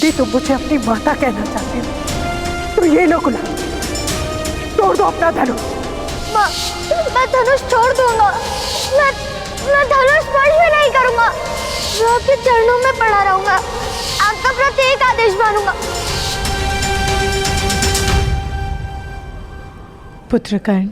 यदि तुम मुझे अपनी माता कहना चाहते हो तो ये लो गुलाब, तोड़ दो अपना धनुष। माँ, मैं धनुष छोड़ दूंगा। मैं धनुष स्पर्श भी नहीं करूंगा। मैं आपके चरणों में पड़ा रहूंगा। आपका प्रत्येक आदेश मानूंगा। पुत्र कर्ण,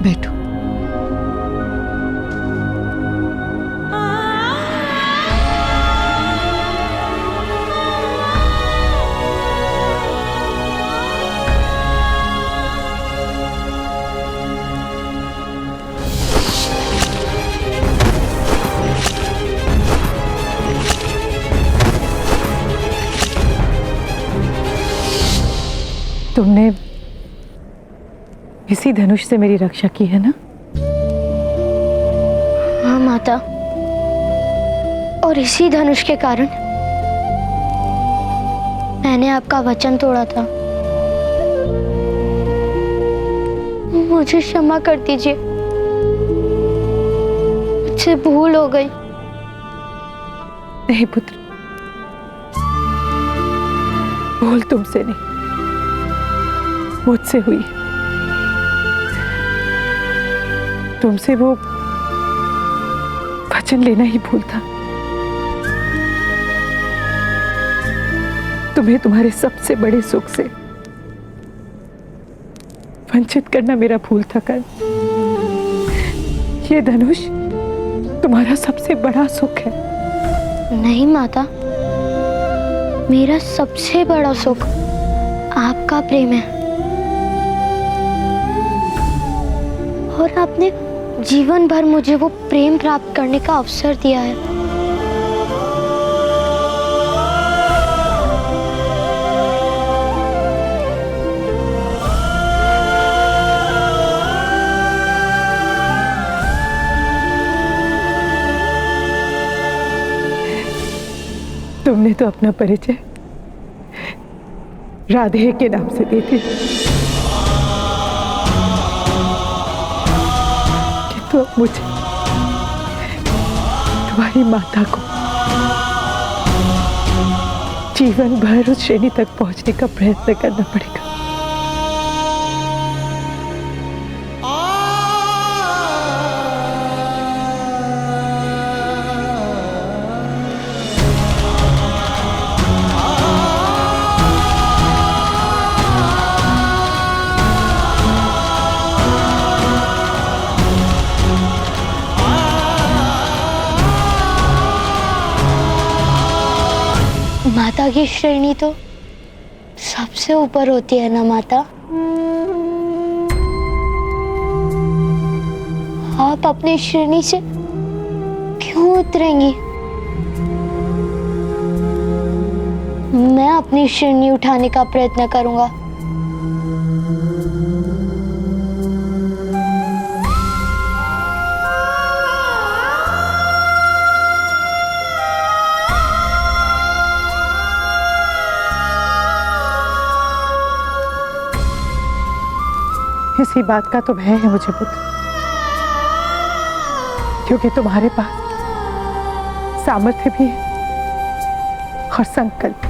बैठो। तुमने इसी धनुष से मेरी रक्षा की है ना? हाँ माता, और इसी धनुष के कारण मैंने आपका वचन तोड़ा था। मुझे क्षमा कर दीजिए, मुझसे भूल हो गई। नहीं पुत्र, भूल तुमसे नहीं, मुझसे हुई। तुमसे वो वचन लेना ही भूल था। तुम्हें तुम्हारे सबसे बड़े सुख से वंचित करना मेरा भूल था कर्ण। ये धनुष तुम्हारा सबसे बड़ा सुख है। नहीं माता, मेरा सबसे बड़ा सुख आपका प्रेम है। और आपने जीवन भर मुझे वो प्रेम प्राप्त करने का अवसर दिया है। तुमने तो अपना परिचय राधे के नाम से दे दिया, किंतु अब मुझे तुम्हारी माता को जीवन भर उस श्रेणी तक पहुंचने का प्रयत्न करना पड़ेगा। माता की श्रेणी तो सबसे ऊपर होती है ना माता। आप अपनी श्रेणी से क्यों उतरेंगी? मैं अपनी श्रेणी उठाने का प्रयत्न करूंगा। इसी बात का तो भय है मुझे पुत्र, क्योंकि तुम्हारे पास सामर्थ्य भी है और संकल्प।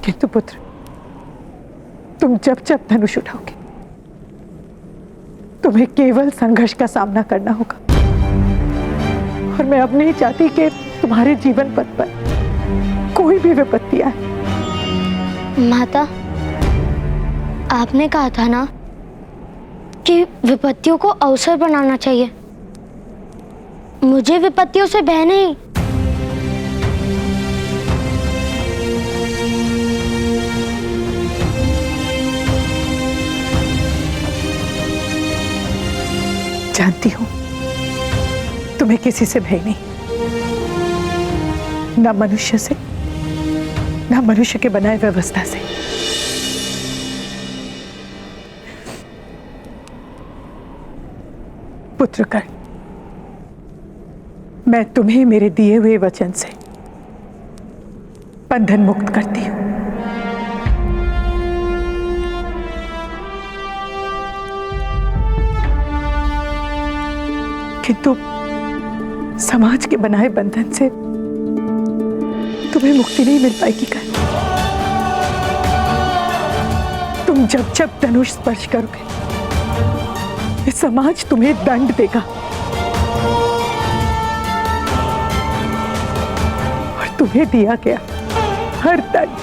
किंतु पुत्र, तुम जब जब धनुष उठाओगे तुम्हें केवल संघर्ष का सामना करना होगा। और मैं अब नहीं चाहती कि तुम्हारे जीवन पथ पर कोई भी विपत्ति आए। माता, आपने कहा था ना कि विपत्तियों को अवसर बनाना चाहिए। मुझे विपत्तियों से भय नहीं। जानती हूं तुम्हें किसी से भय नहीं, ना मनुष्य से, ना मनुष्य के बनाए व्यवस्था से। पुत्रकर्ण, मैं तुम्हें मेरे दिए हुए वचन से बंधन मुक्त करती हूं। किंतु समाज के बनाए बंधन से तुम्हें मुक्ति नहीं मिल पाएगी। कर तुम जब जब धनुष स्पर्श करोगे, ये समाज तुम्हें दंड देगा और तुम्हें दिया गया हर दंड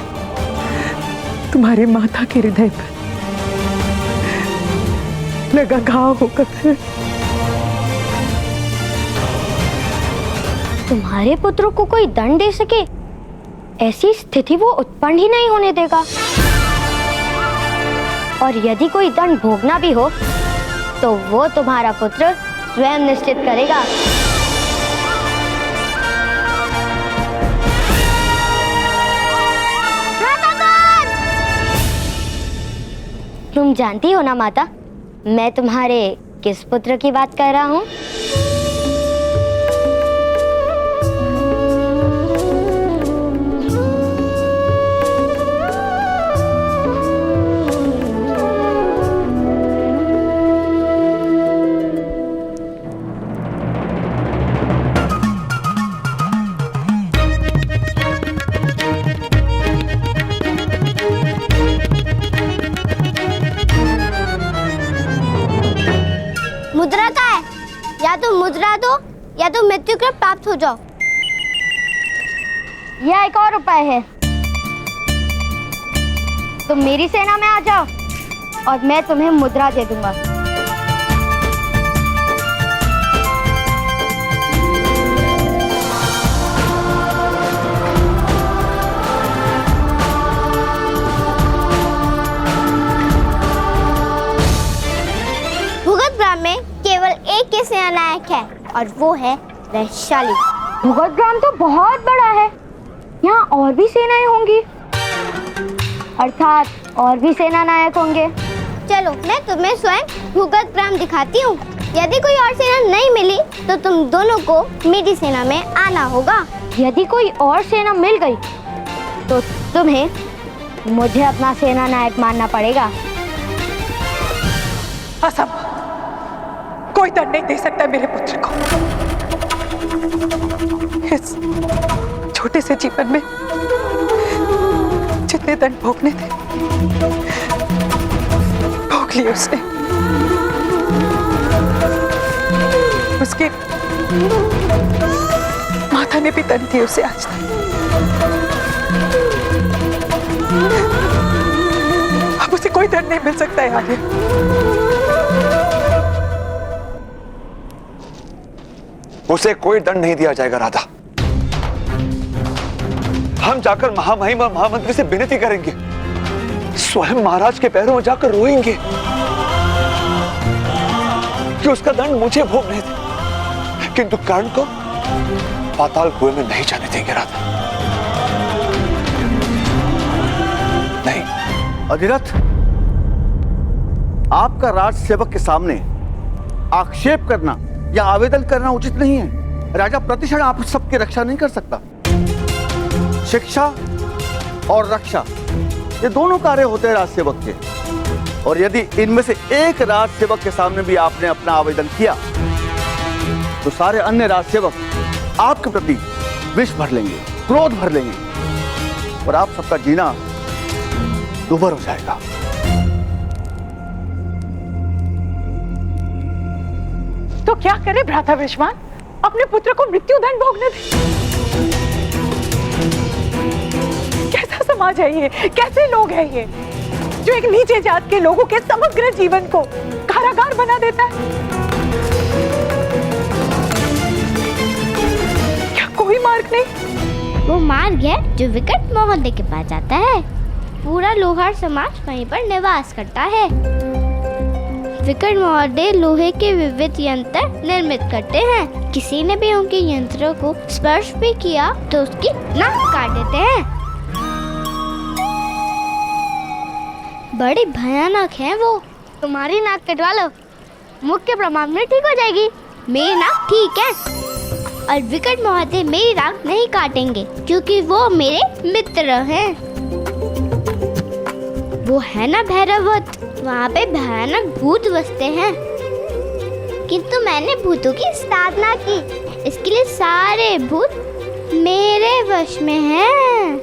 तुम्हारे माता के हृदय पर लगा घाव होकर। तुम्हारे पुत्रों को कोई दंड दे सके, ऐसी स्थिति वो उत्पन्न ही नहीं होने देगा। और यदि कोई दंड भोगना भी हो तो वो तुम्हारा पुत्र स्वयं निश्चित करेगा। तुम जानती हो ना माता, मैं तुम्हारे किस पुत्र की बात कर रहा हूँ? मुद्रा का है, या तो मुद्रा दो या तो मृत्यु के प्राप्त हो जाओ। यह एक और उपाय है, तुम मेरी सेना में आ जाओ और मैं तुम्हें मुद्रा दे दूंगा। भूगतग्राम में केवल एक ही सेनानायक है और वो है वैशाली। भूगतग्राम तो बहुत बड़ा है, यहाँ और भी सेनाएं होंगी, अर्थात और भी सेनानायक होंगे। चलो मैं तुम्हें स्वयं भूगतग्राम दिखाती हूँ। यदि कोई और सेना नहीं मिली तो तुम दोनों को मेरी सेना में आना होगा। यदि कोई और सेना मिल गई तो तुम्हें मुझे अपना सेनानायक मानना पड़ेगा। असंभव, कोई दंड नहीं दे सकता मेरे पुत्र को। इस छोटे से जीवन में जितने दंड भोगने थे भोग लिए उसने। उसके माता ने भी दंड दिए उसे आज तक। अब उसे कोई दंड नहीं मिल सकता है आगे। उसे कोई दंड नहीं दिया जाएगा राधा। हम जाकर महामहिम और महामंत्री से विनती करेंगे, स्वयं महाराज के पैरों में जाकर रोएंगे कि उसका दंड मुझे भोगने दे, किंतु कर्ण को पाताल कुएं में नहीं जाने देंगे राधा। नहीं। अधिरथ, आपका राज सेवक के सामने आक्षेप करना या आवेदन करना उचित नहीं है। राजा प्रतिक्षण आप सबकी रक्षा नहीं कर सकता। शिक्षा और रक्षा ये दोनों कार्य होते हैं राज सेवक के, और यदि इनमें से एक राज सेवक के सामने भी आपने अपना आवेदन किया तो सारे अन्य राज सेवक आपके प्रति विष भर लेंगे, क्रोध भर लेंगे और आप सबका जीना दुभर हो जाएगा। तो क्या करे भ्राता विश्वान, अपने पुत्र को मृत्यु दंड भोगने दे। कैसा समाज है ये, कैसे लोग हैं ये, जो एक नीचे जात के लोगों के समग्र जीवन को कारागार बना देता है। क्या कोई मार्ग नहीं? वो मार्ग है जो विकट मोहल्ले के पास जाता है। पूरा लोहार समाज वहीं पर निवास करता है। विकट महोदय लोहे के विविध यंत्र निर्मित करते हैं। किसी ने भी उनके यंत्रों को स्पर्श भी किया तो उसकी नाक काट देते हैं। बड़ी भयानक है वो। तुम्हारी नाक कटवा लो, मुख्य प्रमाण में ठीक हो जाएगी। मेरी नाक ठीक है और विकट महोदय मेरी नाक नहीं काटेंगे क्योंकि वो मेरे मित्र हैं। वो है ना भैरवत, वहाँ पे भयानक भूत बसते हैं। किंतु मैंने भूतों की साधना की, इसके लिए सारे भूत मेरे वश में हैं।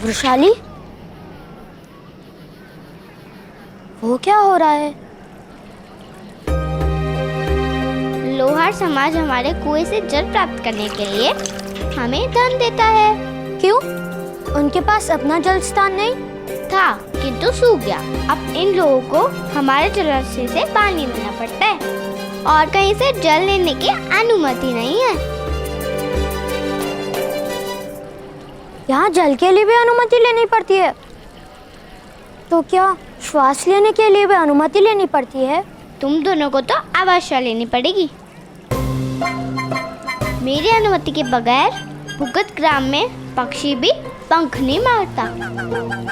वृषाली, वो क्या हो रहा है? लोहार समाज हमारे कुएं से जल प्राप्त करने के लिए हमें धन देता है। क्यों? उनके पास अपना जल स्थान नहीं था किंतु सूख गया। अब इन लोगों को हमारे जलाशय से पानी लेना पड़ता है और कहीं से जल लेने की अनुमति नहीं है। यहाँ जल के लिए भी अनुमति लेनी पड़ती है, तो क्या श्वास लेने के लिए भी अनुमति लेनी पड़ती है? तुम दोनों को तो अवश्य लेनी पड़ेगी। मेरी अनुमति के बगैर भूगत ग्राम में पक्षी भी पंख नहीं मारता।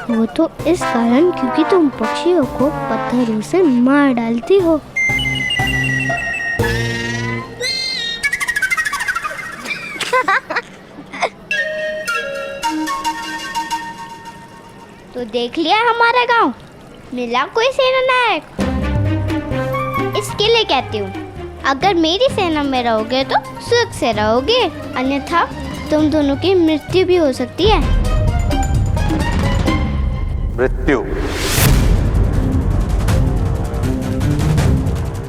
वो तो इस कारण क्योंकि तुम पक्षियों को पत्थरों से मार डालती हो। तो देख लिया हमारा गांव, मिला कोई सेना नायक। इसके लिए कहती हूँ, अगर मेरी सेना में रहोगे तो सुख से रहोगे, अन्यथा तुम दोनों की मृत्यु भी हो सकती है। मृत्यु?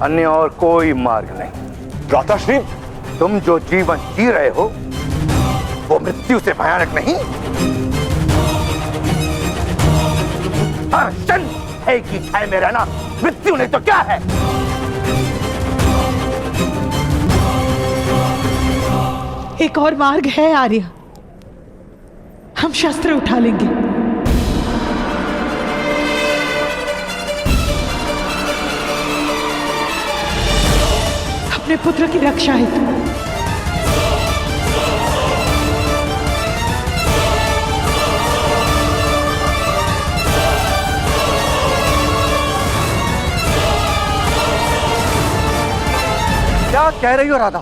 अन्य और कोई मार्ग नहीं। भ्राताश्री, तुम जो जीवन जी रहे हो वो मृत्यु से भयानक नहीं। क्षण है कि छाए में रहना मृत्यु नहीं तो क्या है? एक और मार्ग है आर्य, हम शस्त्र उठा लेंगे। अपने पुत्र की रक्षा हेतु। क्या कह रही हो राधा?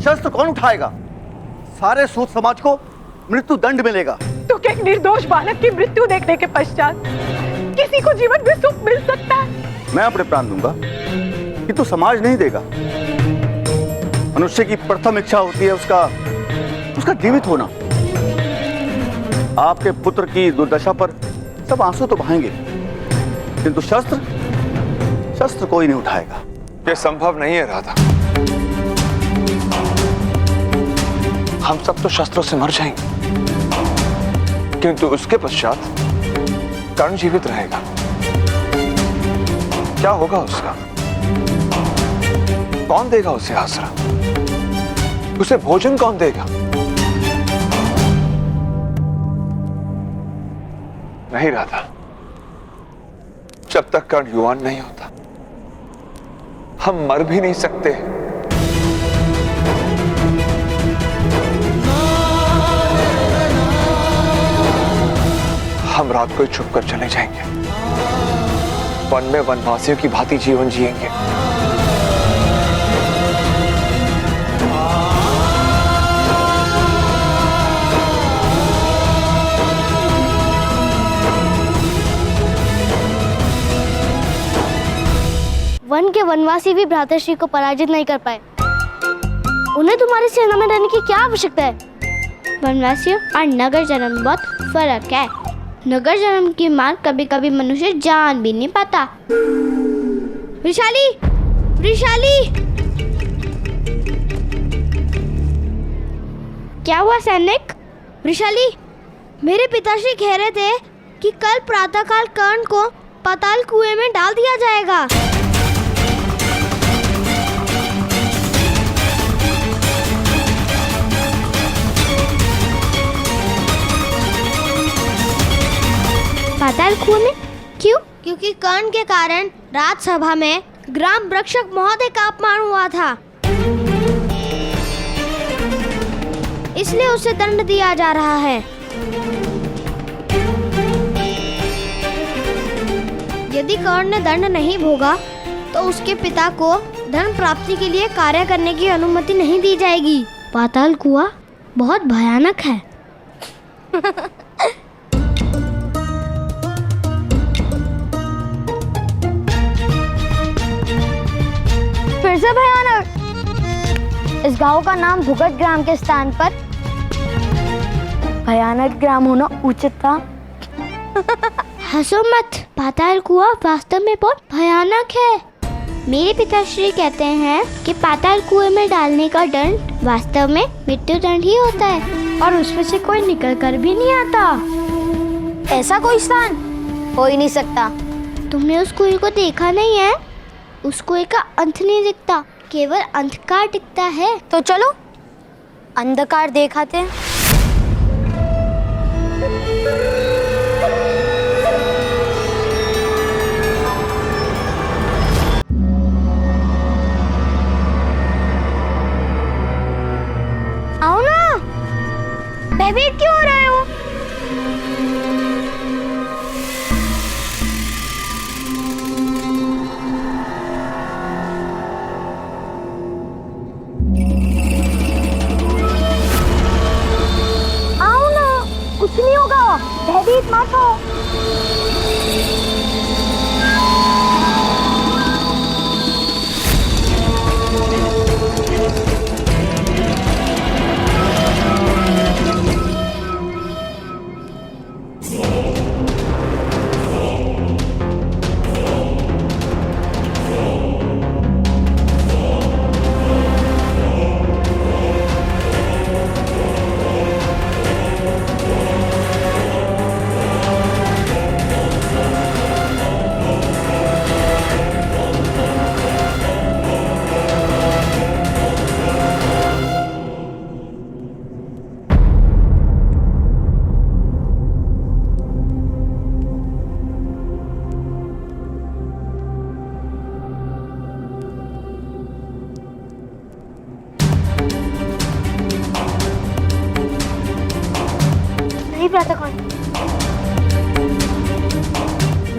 शस्त्र कौन उठाएगा? सारे सूत समाज को मृत्यु दंड मिलेगा। तो क्या एक निर्दोष बालक की मृत्यु देखने के पश्चात किसी को जीवन में सुख मिल सकता है? मैं अपने प्राण दूंगा कि तो समाज नहीं देगा। मनुष्य की प्रथम इच्छा होती है उसका जीवित होना। आपके पुत्र की दुर्दशा पर सब आंसू तो बहाएंगे, किंतु शस्त्र कोई नहीं उठाएगा। ये संभव नहीं है राधा। हम सब तो शस्त्रों से मर जाएंगे, किंतु उसके पश्चात कर्ण जीवित रहेगा। क्या होगा उसका? कौन देगा उसे आसरा? उसे भोजन कौन देगा? नहीं राधा, जब तक कर्ण युवान नहीं होता हम मर भी नहीं सकते। हम रात को ही छुप कर चले जाएंगे, वन में वनवासियों की भांति जीवन जिएंगे। वन के वनवासी भी भ्रातृश्री को पराजित नहीं कर पाए। उन्हें तुम्हारी सेना में रहने की क्या आवश्यकता है? वनवासियों और नगर जन्म में बहुत फर्क है। नगर जन्म की मार कभी कभी मनुष्य जान भी नहीं पाता। वृषाली, वृषाली, क्या हुआ सैनिक? वृषाली, मेरे पिताश्री कह रहे थे कि कल प्रातःकाल कर्ण को पाताल कुएं में डाल दिया जाएगा। पाताल कुएं में क्यों? क्योंकि कर्ण के कारण राज्यसभा में ग्राम रक्षक महोदय का अपमान हुआ था, इसलिए उसे दंड दिया जा रहा है। यदि कर्ण ने दंड नहीं भोगा तो उसके पिता को धन प्राप्ति के लिए कार्य करने की अनुमति नहीं दी जाएगी। पाताल कुआं बहुत भयानक है। फिर से भयानक। इस गांव का नाम भुगत ग्राम के स्थान पर भयानक ग्राम होना उचित था। हंसो मत, पाताल कुआं वास्तव में बहुत भयानक है। मेरे पिताश्री कहते हैं कि पाताल कुएं में डालने का दंड वास्तव में मृत्यु दंड ही होता है और उसमें से कोई निकल कर भी नहीं आता। ऐसा कोई स्थान हो ही नहीं सकता। तुमने उस कुएं को देखा नहीं है? उस कुएं का अंत नहीं दिखता, केवल अंधकार दिखता है। तो चलो अंधकार दिखाते हैं। आओ ना, भयभीत क्यों हो रहे हो? आओ ना, कुछ नहीं होगा, भयभीत मत हो।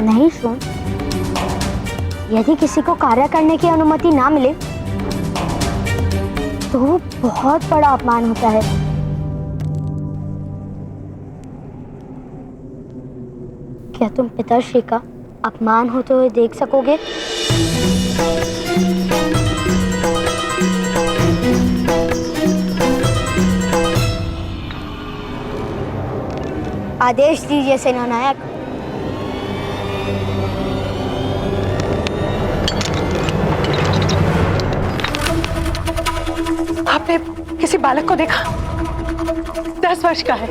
नहीं सुन, यदि किसी को कार्य करने की अनुमति ना मिले तो वो बहुत बड़ा अपमान होता है। क्या तुम पिताश्री का अपमान होते हुए देख सकोगे? आदेश दीजिए सेनानायक। आपने किसी बालक को देखा? 10 वर्ष का है।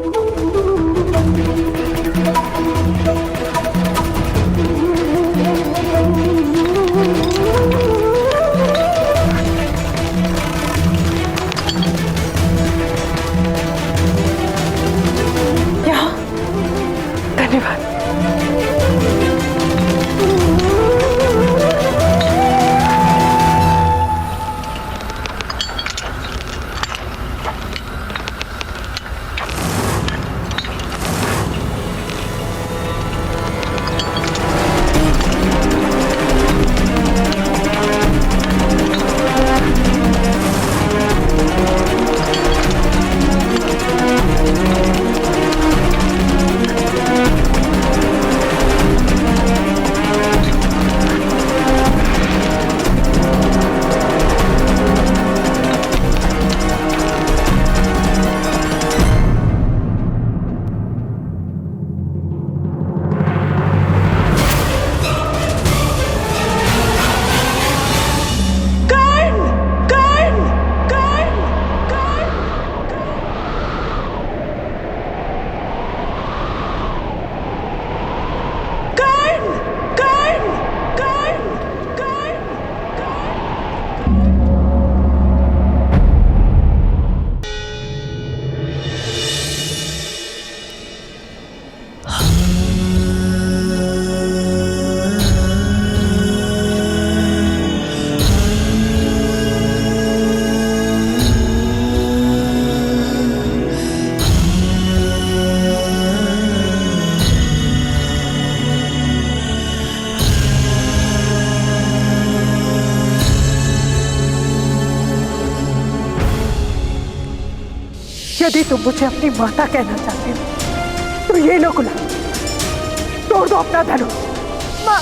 यहाँ धन्यवाद। यदि तुम मुझे अपनी माता कहना चाहते हो तो ये लो गुलाब, तोड़ दो अपना धनुष। माँ,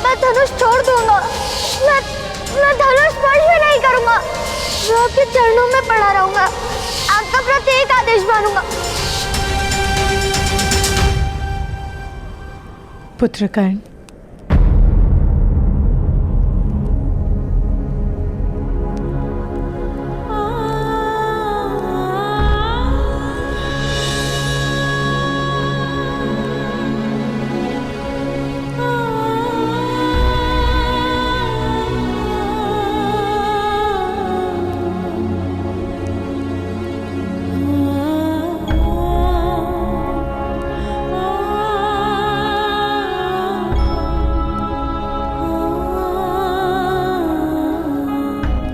मैं धनुष छोड़ दूंगा। मैं धनुष स्पर्श भी नहीं करूंगा। मैं आपके चरणों में पड़ा रहूंगा। आपका प्रत्येक आदेश मानूंगा। पुत्र कर्ण,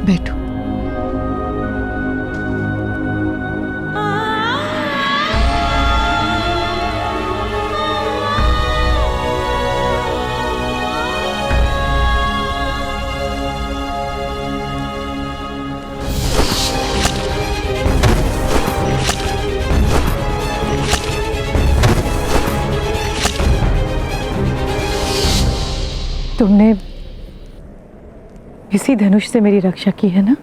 बैठो। तुमने इसी धनुष से मेरी रक्षा की है ना?